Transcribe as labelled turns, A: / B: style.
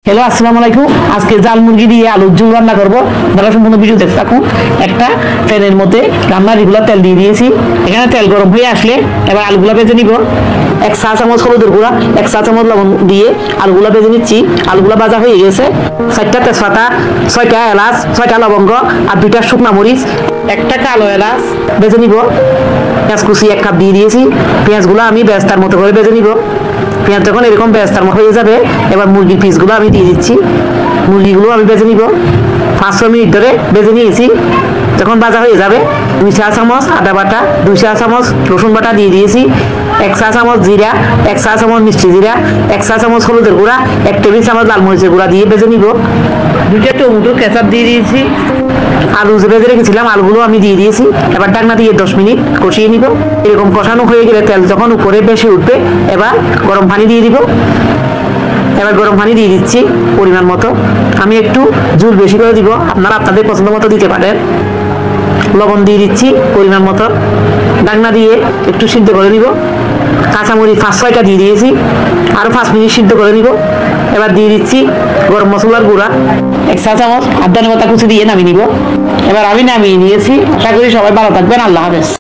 A: Hello, আসসালামু আলাইকুম। আজকে জাল মুরগি দিয়ে আলুর ঝোল রান্না করবো। আপনারা সম্পূর্ণ ভিডিও দেখতে থাকুন। একটা প্যানের মধ্যে রান্নার এগুলো তেল দিয়ে দিয়েছি। এখানে তেল গরম হয়ে আসলে এবার আলুগুলো ভেজে নিব। এক চা চামচ হলুদের গুঁড়া, এক চা চামচ লবণ দিয়ে আলুগুলো ভেজে নিচ্ছি। আলুগুলো ভাজা হয়ে গেছে। 4টা তেজপাতা, 6টা এলাচ, 6টা লবঙ্গ আর 2টা শুকনা মরিচ, একটা কালো এলাচ ভেজে নিব। পেঁয়াজ কুচি 1 কাপ দিয়ে দিয়েছি। পেঁয়াজগুলো আমি বেরেস্তার মতো করে ভেজে নিব। পেঁয়াজ যখন এরকম বেরেস্তার মতো হয়ে যাবে, এবার মুরগির পিসগুলো আমি দিয়ে দিচ্ছি। মুরগিগুলো আমি ভেজে নিব। 5-6 মিনিট ধরে ভেজে নিয়েছি। যখন ভাজা হয়ে যাবে, 2 চা চামচ আদা বাটা, 2 চা চামচ রসুন বাটা দিয়ে দিয়েছি। 1 চা চামচ জিরা, 1 চা চামচ মিষ্টি জিরা, 1 চা চামচ হলুদের গুঁড়া, 1 টেবিল চামচ লাল মরিচের গুঁড়া দিয়ে ভেজে নিব। 2টা টমেটো কেচাপ দিয়ে দিয়েছি। আলু যে ভেজে রেখেছিলাম আলুগুলো আমি দিয়ে দিয়েছি। এবার ঢাকনা দিয়ে 10 মিনিট কষিয়ে নিব। এরকম কষানো হয়ে গেলে তেল যখন উপরে বেশি উঠবে, এবার গরম পানি দিয়ে দিব। এবার গরম পানি দিয়ে দিচ্ছি পরিমাণ মতো। আমি একটু ঝোল বেশি করে দিব, আপনারা আপনাদের পছন্দ মতো দিতে পারেন। লবণ দিয়ে দিচ্ছি পরিমাণ মতো। ঢাকনা দিয়ে একটু সিদ্ধ করে নিব। কাঁচামরিচ 5-6টা দিয়ে দিয়েছি। আরও 5 মিনিট সিদ্ধ করে নিব। এবার দিয়ে দিচ্ছি গরম মশলার গুঁড়া 1 চা চামচ, আর ধনেপাতা কুচি দিয়ে নামিয়ে নিব। এবার আমি নামিয়ে নিয়েছি। আশা করি সবাই ভালো থাকবেন। আল্লাহ হাফেজ।